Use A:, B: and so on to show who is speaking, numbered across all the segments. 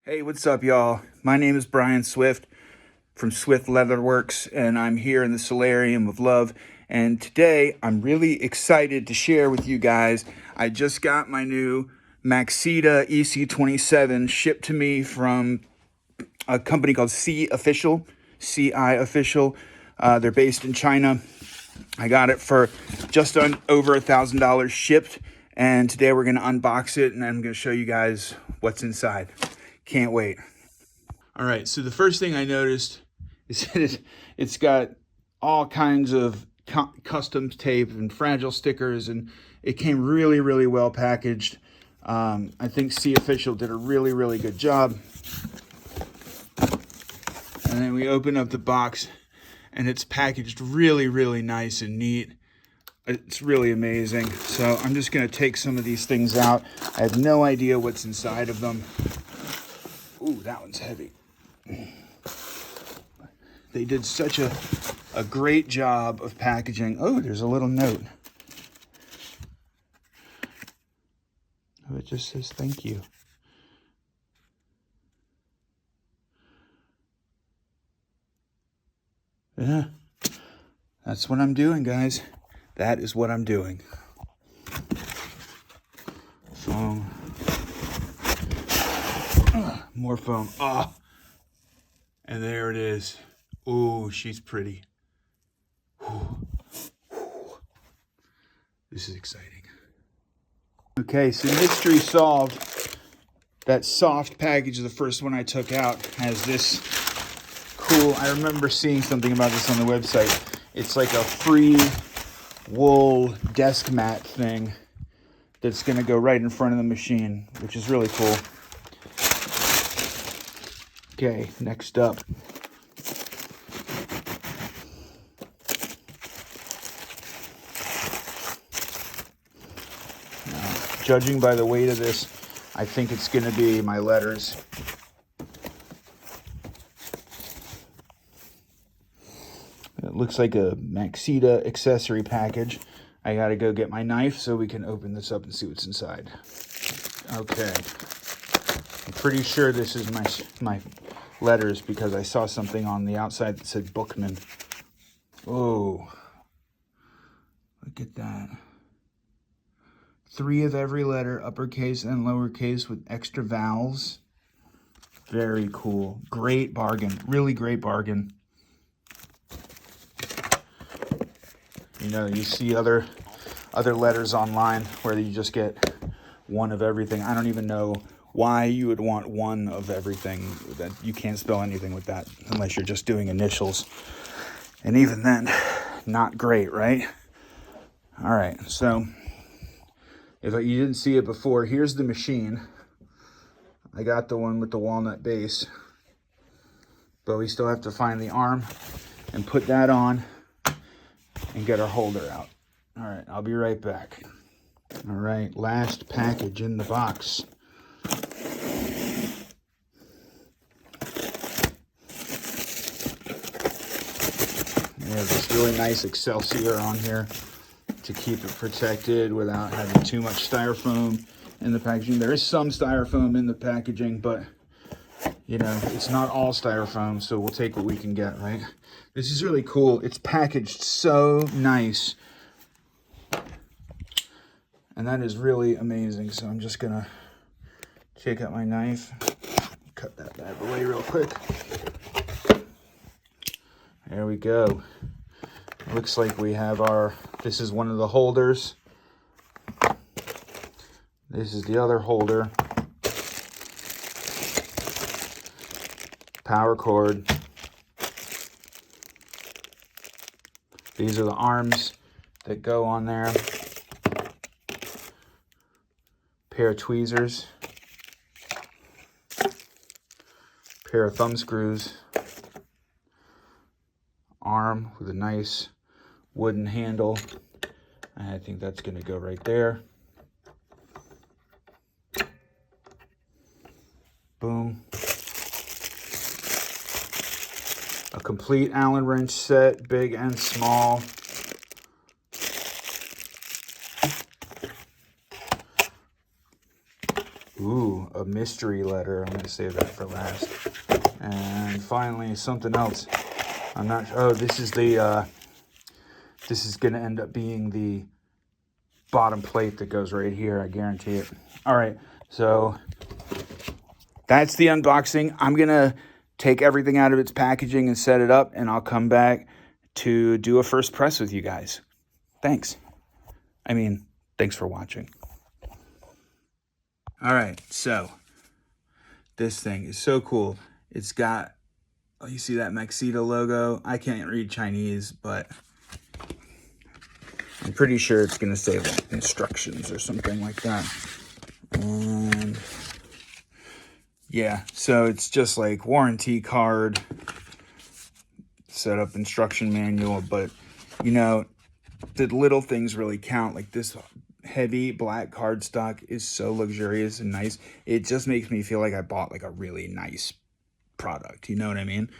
A: Hey, what's up, y'all? My name is Brian Swift from Swift Leatherworks, and I'm here in the Solarium of Love. And today, I'm really excited to share with you guys. I just got my new Maxita EC-27 shipped to me from a company called CI Official. They're based in China. I got it for just over $1,000 shipped, and today we're going to unbox it, and I'm going to show you guys what's inside. Can't wait. All right, so the first thing I noticed is that it's got all kinds of custom tape and fragile stickers, and it came really, really well packaged. I think C Official did a really, really good job. And then we open up the box, and it's packaged really, really nice and neat. It's really amazing. So I'm just going to take some of these things out. I have no idea what's inside of them. Ooh, that one's heavy. They did such a great job of packaging. Oh, there's a little note. Oh, it just says thank you. Yeah, that's what I'm doing, guys. That is what I'm doing. Foam. More foam. Ah. And there it is. Ooh, she's pretty. Ooh. This is exciting. Okay, so mystery solved. That soft package, the first one I took out, has this cool, I remember seeing something about this on the website. It's like a free wool desk mat thing that's going to go right in front of the machine, which is really cool. Okay, next up. Now, judging by the weight of this, I think it's going to be my letters. It looks like a Maxita accessory package. I got to go get my knife so we can open this up and see what's inside. Okay. I'm pretty sure this is my letters because I saw something on the outside that said Bookman. Oh, look at that. 3 of every letter, uppercase and lowercase with extra vowels. Very cool. Great bargain. Really great bargain. You know, you see other letters online where you just get 1 of everything. I don't even know why you would want 1 of everything. That you can't spell anything with that unless you're just doing initials. And even then, not great, right? All right, so if you didn't see it before, here's the machine. I got the one with the walnut base, but we still have to find the arm and put that on and get our holder out. All right, I'll be right back. All right, last package in the box. We have this really nice Excelsior on here to keep it protected without having too much styrofoam in the packaging. There is some styrofoam in the packaging, but you know, it's not all styrofoam, so we'll take what we can get, right? This is really cool. It's packaged so nice. And that is really amazing. So I'm just gonna take out my knife, cut that bad away real quick. There we go. Looks like we have this is one of the holders. This is the other holder. Power cord. These are the arms that go on there. Pair of tweezers. Pair of thumb screws. Arm with a nice wooden handle. I think that's going to go right there. Boom. A complete Allen wrench set, big and small. Ooh, a a mystery letter. I'm going to save that for last. And finally, something else. I'm not sure. Oh, this is the, this is going to end up being the bottom plate that goes right here. I guarantee it. All right. So that's the unboxing. I'm going to take everything out of its packaging and set it up, and I'll come back to do a first press with you guys. Thanks. Thanks for watching. All right, so this thing is so cool. It's got, oh, you see that Maxita logo? I can't read Chinese, but I'm pretty sure it's going to say like instructions or something like that. And yeah, so it's just like warranty card, setup instruction manual, but you know, the little things really count. Like this heavy black cardstock is so luxurious and nice. It just makes me feel like I bought like a really nice product. You know what I mean?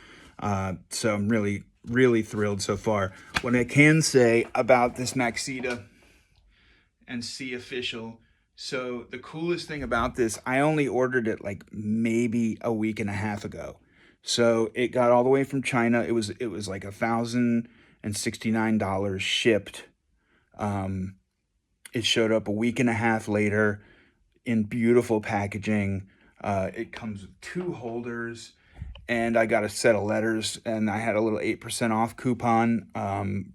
A: So I'm really, really thrilled so far. What I can say about this Maxita and C official. So the coolest thing about this, I only ordered it like maybe a week and a half ago. So it got all the way from China. It was like $1,069 shipped. It showed up a week and a half later in beautiful packaging. It comes with 2 holders, and I got a set of letters, and I had a little 8% off coupon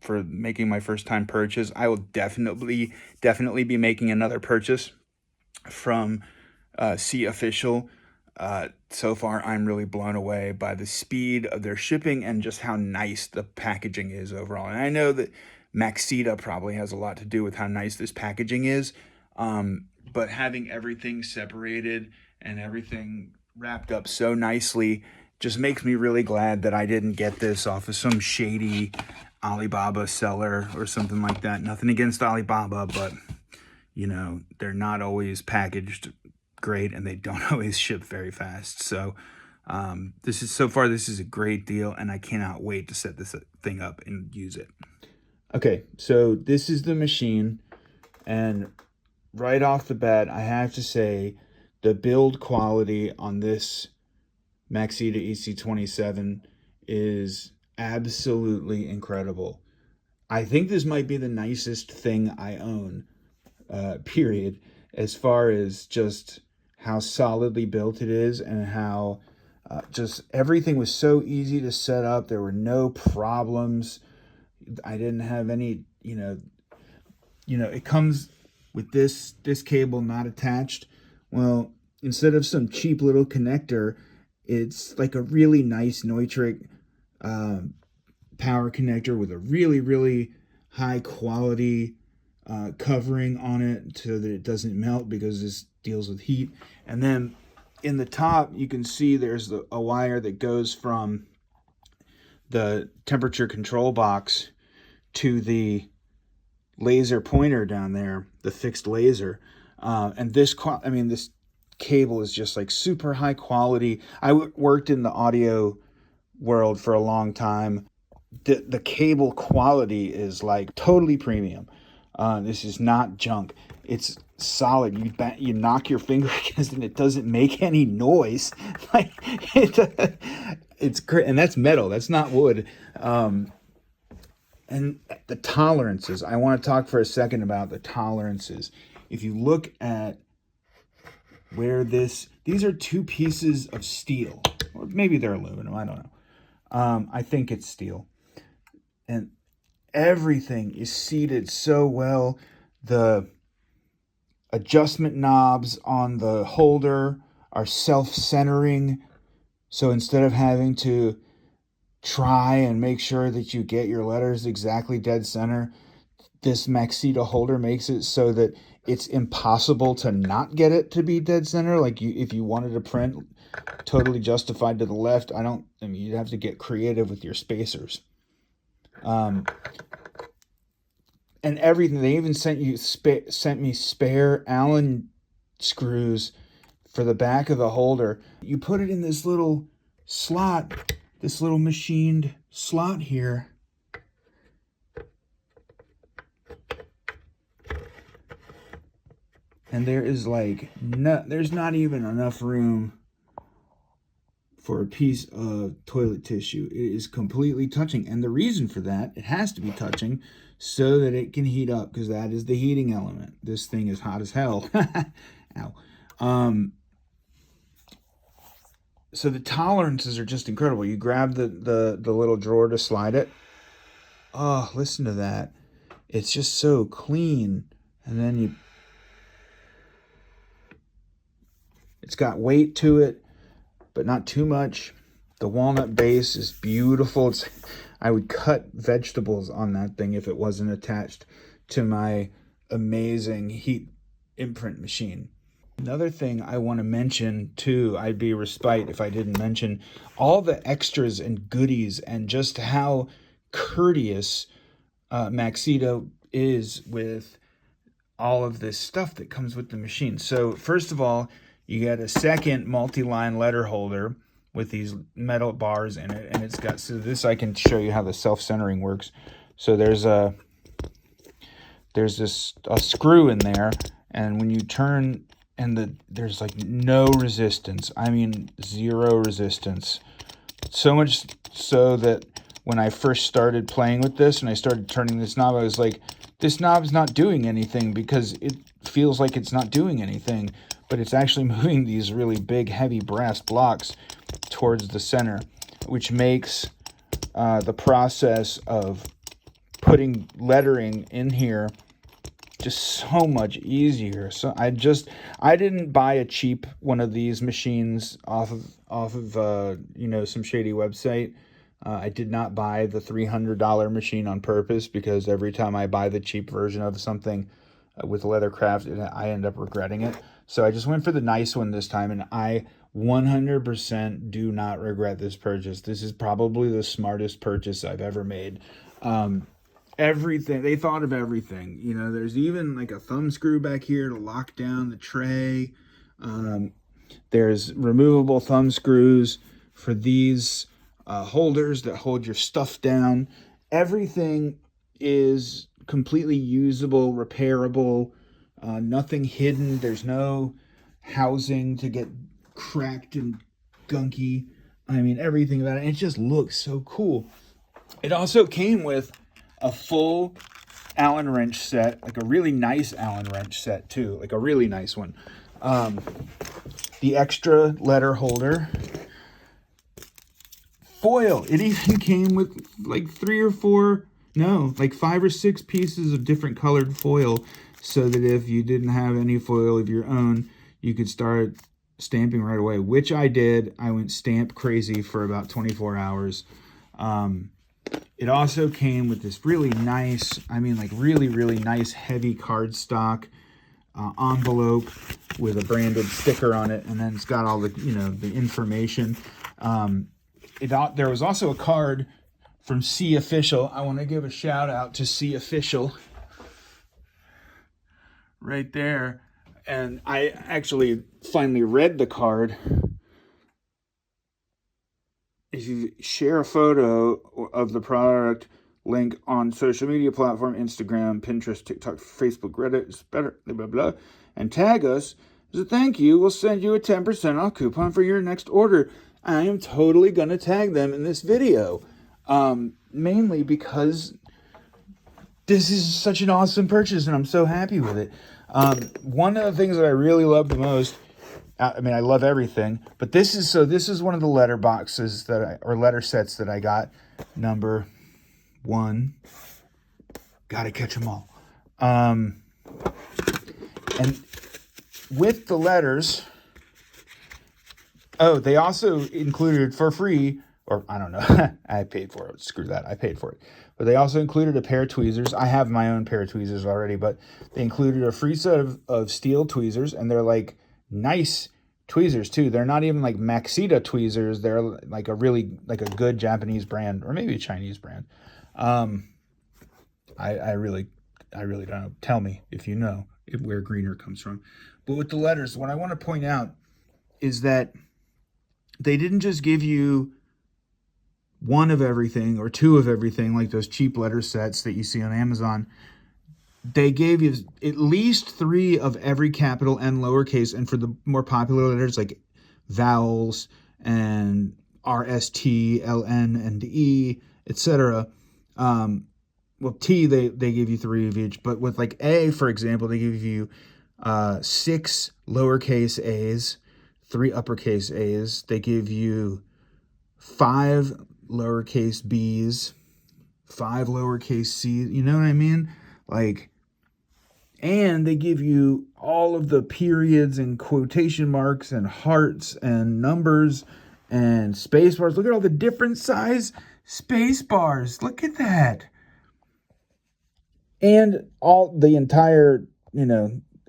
A: for making my first time purchase. I will definitely be making another purchase from C Official. So far, I'm really blown away by the speed of their shipping and just how nice the packaging is overall. And I know that Maxita probably has a lot to do with how nice this packaging is, but having everything separated and everything wrapped up so nicely just makes me really glad that I didn't get this off of some shady Alibaba seller or something like that. Nothing against Alibaba, but you know, they're not always packaged great and they don't always ship very fast. So this is a great deal, and I cannot wait to set this thing up and use it. Okay, so this is the machine, and right off the bat, I have to say the build quality on this Maxita EC-27 is absolutely incredible. I think this might be the nicest thing I own, period, as far as just how solidly built it is and how just everything was so easy to set up. There were no problems. I didn't have any, you know, it comes with this cable not attached. Well, instead of some cheap little connector, it's like a really nice Neutrik power connector with a really, really high quality covering on it so that it doesn't melt, because this deals with heat. And then in the top, you can see there's a wire that goes from the temperature control box to the laser pointer down there, the fixed laser. And this cable is just like super high quality. I worked in the audio world for a long time. The cable quality is like totally premium. This is not junk. It's solid. You knock your finger against it and it doesn't make any noise. Like it's great, and that's metal. That's not wood. And the tolerances. I want to talk for a second about the tolerances. If you look at where these are 2 pieces of steel, or maybe they're aluminum. I don't know. I think it's steel, and everything is seated so well. The adjustment knobs on the holder are self-centering, so instead of having to try and make sure that you get your letters exactly dead center, this Maxita holder makes it so that it's impossible to not get it to be dead center. Like if you wanted to print totally justified to the left, you'd have to get creative with your spacers. And everything, they even sent me spare Allen screws for the back of the holder. You put it in this little slot, this little machined slot here. And there is like, there's not even enough room for a piece of toilet tissue. It is completely touching. And the reason for that, it has to be touching so that it can heat up, because that is the heating element. This thing is hot as hell. Ow. So the tolerances are just incredible. You grab the little drawer to slide it. Oh, listen to that. It's just so clean. And then it's got weight to it, but not too much. The walnut base is beautiful. I would cut vegetables on that thing if it wasn't attached to my amazing heat imprint machine. Another thing I want to mention too, I'd be respite if I didn't mention all the extras and goodies and just how courteous Maxita is with all of this stuff that comes with the machine. So first of all, you get a second multi-line letter holder with these metal bars in it, and it's got, so this, I can show you how the self-centering works. So there's a screw in there, and when you turn, and there's like no resistance. I mean, zero resistance. So much so that when I first started playing with this and I started turning this knob, I was like, this knob's not doing anything, because it feels like it's not doing anything, but it's actually moving these really big, heavy brass blocks towards the center, which makes the process of putting lettering in here just so much easier. So I didn't buy a cheap one of these machines off of some shady website. I did not buy the $300 machine on purpose, because every time I buy the cheap version of something with leathercraft, I end up regretting it. So I just went for the nice one this time, and I 100% do not regret this purchase. This is probably the smartest purchase I've ever made. Everything, they thought of everything. You know, there's even like a thumb screw back here to lock down the tray. There's removable thumb screws for these holders that hold your stuff down. Everything is completely usable, repairable, nothing hidden. There's no housing to get cracked and gunky. I mean, everything about it. It just looks so cool. It also came with a full Allen wrench set, like a really nice Allen wrench set too, like a really nice one. The extra letter holder, foil. It even came with like 5 or 6 pieces of different colored foil, so that if you didn't have any foil of your own, you could start stamping right away, which I did. I went stamp crazy for about 24 hours. It also came with this really nice, really, really nice heavy cardstock envelope with a branded sticker on it, and then it's got all the, the information. There was also a card from C Official. I want to give a shout out to C Official right there. And I actually finally read the card. If you share a photo of the product, link on social media platform, Instagram, Pinterest, TikTok, Facebook, Reddit, it's better, blah, blah, blah, and tag us as a thank you, we'll send you a 10% off coupon for your next order. I am totally going to tag them in this video, mainly because this is such an awesome purchase and I'm so happy with it. One of the things that I really love the most, I love everything, but this is one of the letter boxes or letter sets that I got. Number 1. Gotta catch them all. And with the letters, they also included for free, or I don't know, I paid for it. Screw that, I paid for it. But they also included a pair of tweezers. I have my own pair of tweezers already, but they included a free set of steel tweezers, and they're like nice tweezers too. They're not even like Maxita tweezers. They're like a good Japanese brand, or maybe a Chinese brand. I really don't know. Tell me if you know where greener comes from. But with the letters, what I want to point out is that they didn't just give you one of everything or two of everything like those cheap letter sets that you see on Amazon. they gave you at least 3 of every capital and lowercase, and for the more popular letters like vowels and RST, LN, and E, etc. Well, T, they give you 3 of each, but with like A, for example, they give you 6 lowercase A's, 3 uppercase A's. They give you 5 lowercase B's, 5 lowercase C's. You know what I mean? Like, and they give you all of the periods and quotation marks and hearts and numbers and space bars. Look at all the different size space bars. Look at that. And all the entire,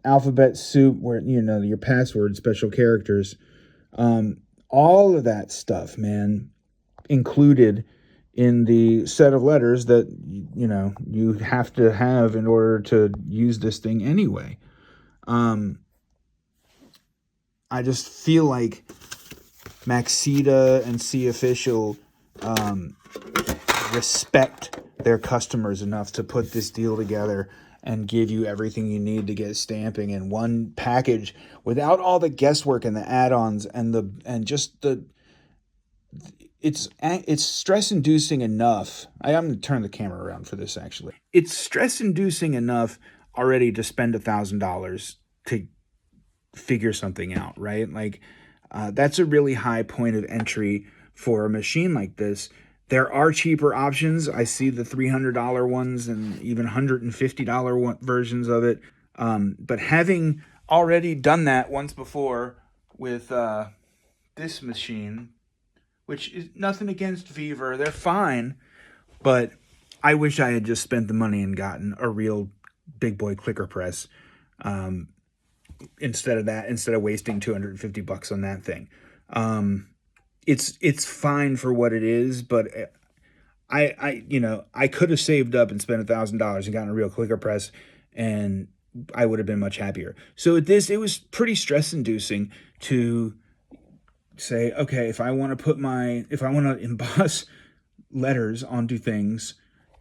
A: alphabet soup where, your password, special characters, all of that stuff, man, included in the set of letters that, you have to have in order to use this thing anyway. I just feel like Maxita and C Official respect their customers enough to put this deal together and give you everything you need to get stamping in one package without all the guesswork and the add-ons and just the it's stress-inducing enough. I'm going to turn the camera around for this, actually. It's stress-inducing enough already to spend $1,000 to figure something out, right? Like, that's a really high point of entry for a machine like this. There are cheaper options. I see the $300 ones and even $150 versions of it. But having already done that once before with this machine, which is nothing against Viver, they're fine, but I wish I had just spent the money and gotten a real big boy clicker press instead of wasting $250 on that thing. It's fine for what it is, but I could have saved up and spent $1,000 and gotten a real clicker press, and I would have been much happier. So with this, it was pretty stress inducing to say, okay, if I want to emboss letters onto things,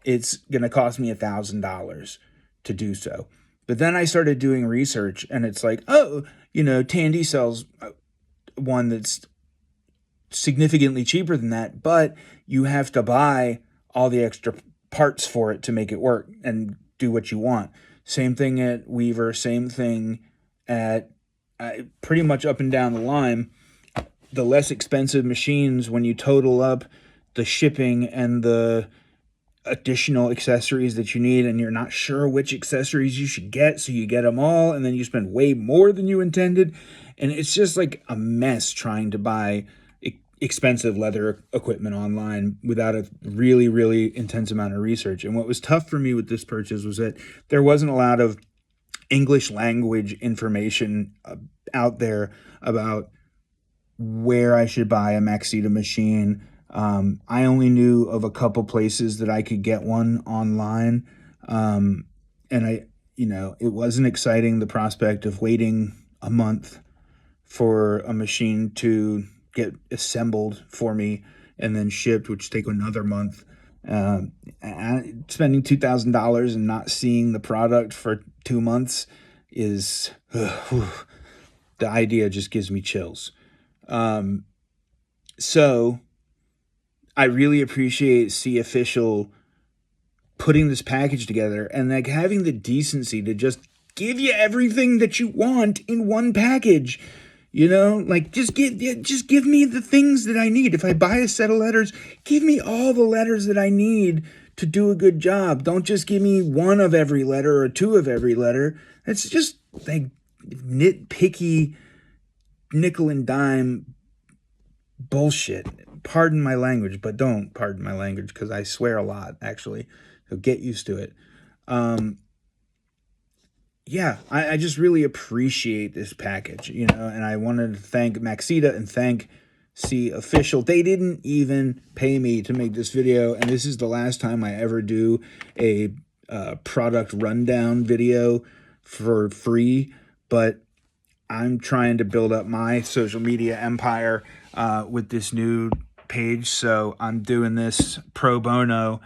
A: it's going to cost me $1,000 to do so. But then I started doing research, and it's like, Tandy sells one that's significantly cheaper than that, but you have to buy all the extra parts for it to make it work and do what you want. Same thing at Weaver, same thing at pretty much up and down the line. The less expensive machines, when you total up the shipping and the additional accessories that you need, and you're not sure which accessories you should get, so you get them all, and then you spend way more than you intended, and it's just like a mess trying to buy expensive leather equipment online without a really, really intense amount of research. And what was tough for me with this purchase was that there wasn't a lot of English language information out there about where I should buy a Maxita machine. I only knew of a couple places that I could get one online. And it wasn't exciting, the prospect of waiting a month for a machine to get assembled for me and then shipped, which take another month. Spending $2,000 and not seeing the product for 2 months is the idea just gives me chills. So I really appreciate C Official putting this package together and like having the decency to just give you everything that you want in one package. Like just give me the things that I need. If I buy a set of letters, give me all the letters that I need to do a good job. Don't just give me 1 of every letter or 2 of every letter. That's just like nitpicky nickel and dime bullshit. Pardon my language, but don't pardon my language because I swear a lot, actually. So get used to it. I just really appreciate this package, and I wanted to thank Maxita and thank C Official. They didn't even pay me to make this video, and this is the last time I ever do a product rundown video for free, but I'm trying to build up my social media empire with this new page, so I'm doing this pro bono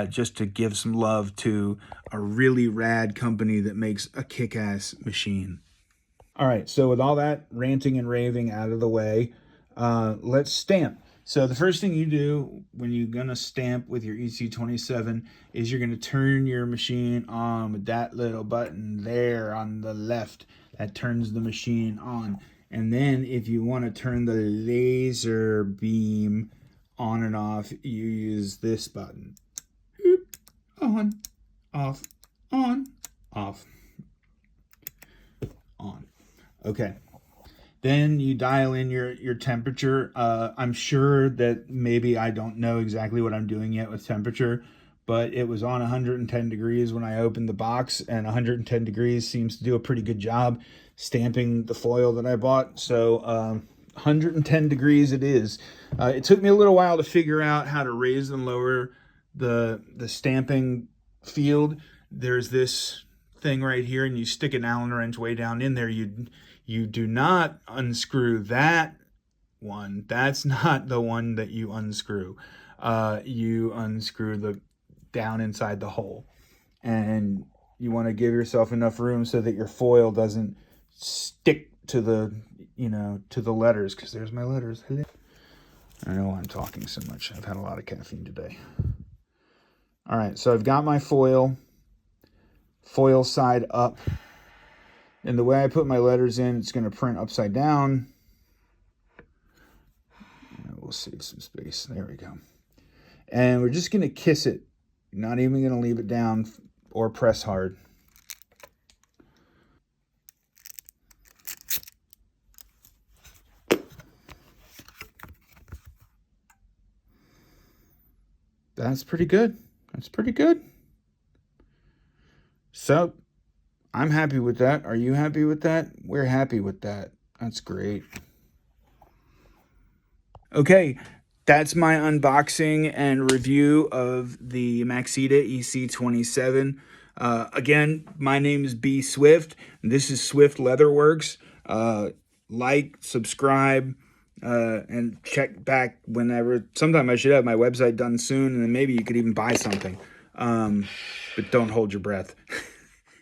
A: just to give some love to a really rad company that makes a kick-ass machine. All right, so with all that ranting and raving out of the way, let's stamp. So the first thing you do when you're gonna stamp with your EC-27 is you're gonna turn your machine on with that little button there on the left. That turns the machine on. And then if you wanna turn the laser beam on and off, you use this button. On, off, on, off, on. Okay. Then you dial in your temperature. I'm sure that maybe I don't know exactly what I'm doing yet with temperature, but it was on 110 degrees when I opened the box, and 110 degrees seems to do a pretty good job stamping the foil that I bought. So 110 degrees it is. It took me a little while to figure out how to raise and lower the stamping field. There's this thing right here, and you stick an Allen wrench way down in there. You do not unscrew that one. That's not the one that you unscrew. You unscrew the down inside the hole, and you want to give yourself enough room so that your foil doesn't stick to the, to the letters, because there's my letters. I know I'm talking so much. I've had a lot of caffeine today. All right, so I've got my foil side up. And the way I put my letters in, it's going to print upside down. And we'll save some space. There we go. And we're just going to kiss it. Not even going to leave it down or press hard. That's pretty good. That's pretty good. So I'm happy with that. Are you happy with that? We're happy with that. That's great. Okay, that's my unboxing and review of the Maxita EC-27. Again, my name is B. Swift. This is Swift Leatherworks. Like, subscribe, and check back whenever. Sometime I should have my website done soon, and then maybe you could even buy something. But don't hold your breath.